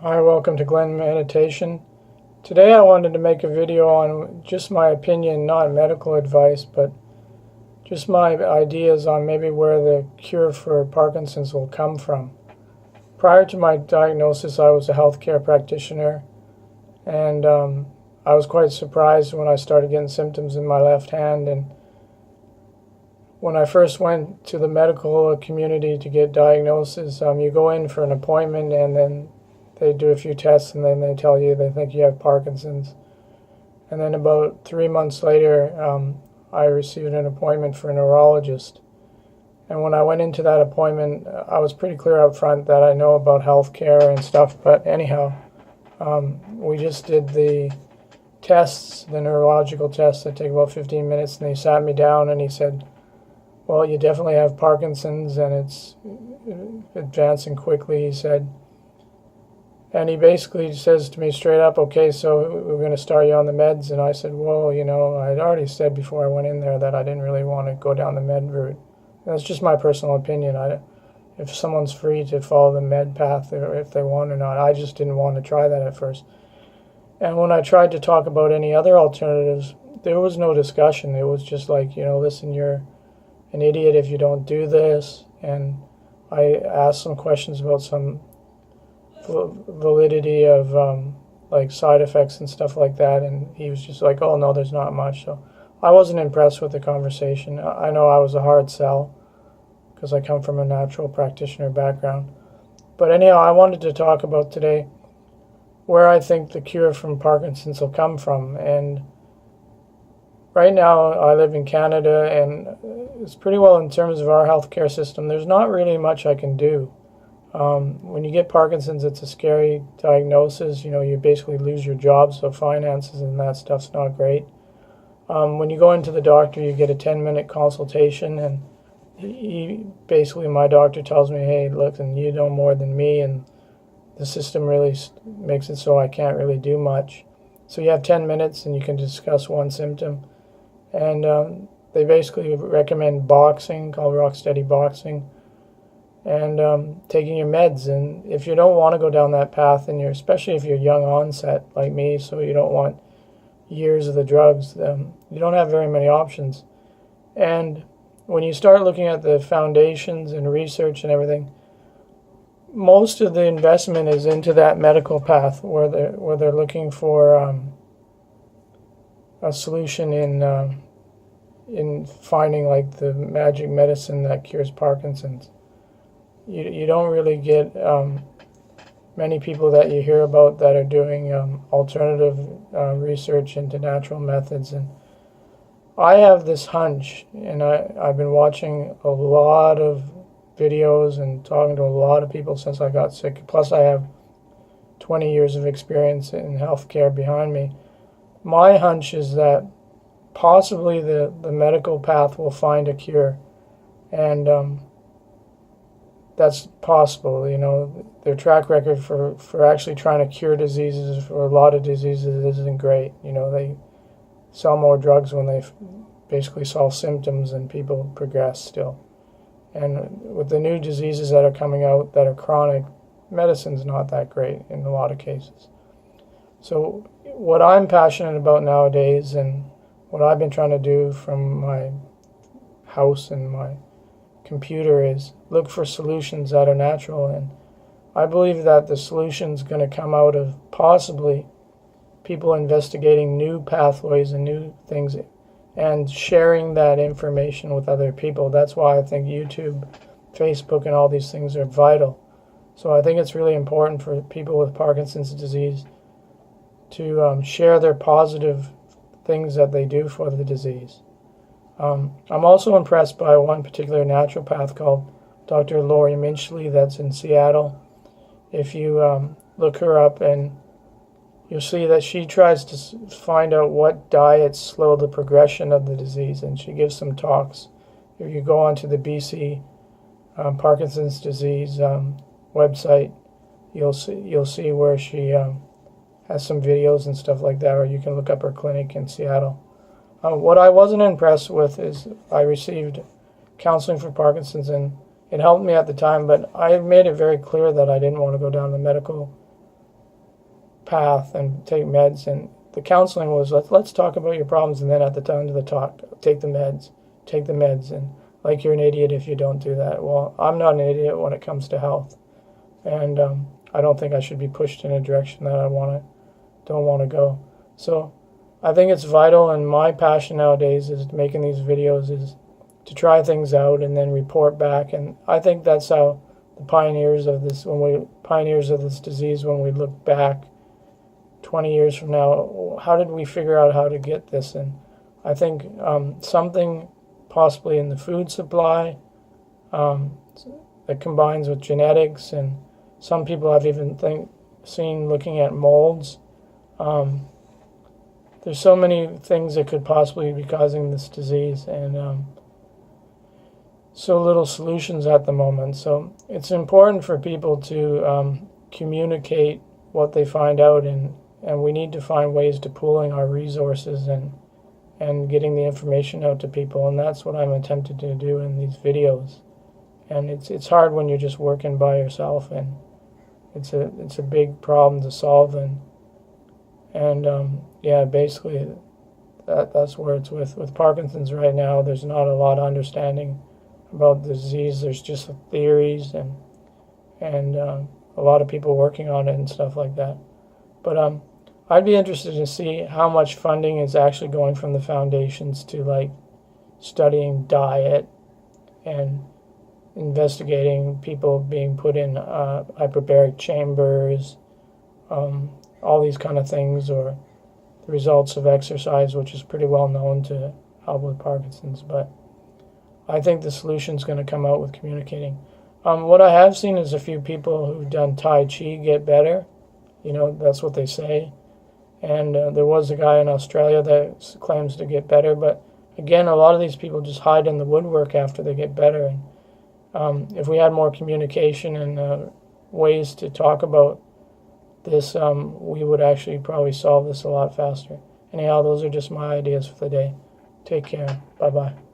Hi, welcome to Glen Meditation. Today I wanted to make a video on just my opinion, not medical advice, but just my ideas on maybe where the cure for Parkinson's will come from. Prior to my diagnosis, I was a healthcare practitioner, and I was quite surprised when I started getting symptoms in my left hand. And when I first went to the medical community to get diagnosis, you go in for an appointment and then they do a few tests and then they tell you they think you have Parkinson's. And then about 3 months later, I received an appointment for a neurologist. And when I went into that appointment, I was pretty clear up front that I know about healthcare and stuff. But anyhow, we just did the tests, the neurological tests that take about 15 minutes, and he sat me down and he said, well, you definitely have Parkinson's and it's advancing quickly, he said. And he basically says to me straight up, okay, so we're going to start you on the meds. And I said, well, I'd already said before I went in there that I didn't really want to go down the med route. And that's just my personal opinion. If someone's free to follow the med path, or if they want or not, I just didn't want to try that at first. And when I tried to talk about any other alternatives, there was no discussion. It was just like, listen, you're an idiot if you don't do this. And I asked some questions about some validity of like side effects and stuff like that, and he was just like, oh no, there's not much. So I wasn't impressed with the conversation. I know I was a hard sell because I come from a natural practitioner background, but anyhow, I wanted to talk about today where I think the cure from Parkinson's will come from. And right now I live in Canada, and it's pretty well in terms of our healthcare system. There's not really much I can do. When you get Parkinson's, it's a scary diagnosis. You basically lose your job, so finances and that stuff's not great. When you go into the doctor, you get a 10-minute consultation, and basically my doctor tells me, hey, look, and you know more than me, and the system really makes it so I can't really do much. So you have 10 minutes, and you can discuss one symptom. And they basically recommend boxing, called rock steady boxing, and taking your meds. And if you don't want to go down that path, and especially if you're young onset like me, so you don't want years of the drugs, you don't have very many options. And when you start looking at the foundations and research and everything, most of the investment is into that medical path where they're looking for a solution in finding like the magic medicine that cures Parkinson's. You don't really get many people that you hear about that are doing alternative research into natural methods. And I have this hunch, and I've been watching a lot of videos and talking to a lot of people since I got sick. Plus I have 20 years of experience in healthcare behind me. My hunch is that possibly the medical path will find a cure. And that's possible. Their track record for actually trying to cure diseases, for a lot of diseases, isn't great. They sell more drugs when they basically solve symptoms and people progress still. And with the new diseases that are coming out that are chronic, medicine's not that great in a lot of cases. So what I'm passionate about nowadays, and what I've been trying to do from my house and my computer, is look for solutions that are natural. And I believe that the solution's going to come out of possibly people investigating new pathways and new things and sharing that information with other people. That's why I think YouTube, Facebook, and all these things are vital. So I think it's really important for people with Parkinson's disease to share their positive things that they do for the disease. I'm also impressed by one particular naturopath called Dr. Lori Minchley that's in Seattle. If you look her up, and you'll see that she tries to find out what diets slow the progression of the disease, and she gives some talks. If you go onto the BC Parkinson's disease website, you'll see where she has some videos and stuff like that, or you can look up her clinic in Seattle. What I wasn't impressed with is I received counseling for Parkinson's, and it helped me at the time, but I made it very clear that I didn't want to go down the medical path and take meds. And the counseling was, let's talk about your problems, and then at the end of the talk, take the meds, and like you're an idiot if you don't do that. Well, I'm not an idiot when it comes to health, and I don't think I should be pushed in a direction that I don't want to go. So I think it's vital, and my passion nowadays is making these videos, is to try things out and then report back. And I think that's how the pioneers of this disease, when we look back 20 years from now, how did we figure out how to get this? And I think something possibly in the food supply that combines with genetics, and some people have even seen looking at molds. There's so many things that could possibly be causing this disease, and so little solutions at the moment. So it's important for people to communicate what they find out, and we need to find ways to pooling our resources and getting the information out to people, and that's what I'm attempting to do in these videos. And it's hard when you're just working by yourself, and it's a big problem to solve, and yeah, basically that's where it's with Parkinson's right now. There's not a lot of understanding about the disease. There's just theories and a lot of people working on it and stuff like that. But I'd be interested to see how much funding is actually going from the foundations to like studying diet and investigating people being put in hyperbaric chambers, all these kind of things, or the results of exercise, which is pretty well known to help with Parkinson's. But I think the solution is going to come out with communicating. What I have seen is a few people who've done Tai Chi get better. You know, that's what they say. And there was a guy in Australia that claims to get better. But again, a lot of these people just hide in the woodwork after they get better. And if we had more communication and ways to talk about this, we would actually probably solve this a lot faster. Anyhow, those are just my ideas for the day. Take care. Bye-bye.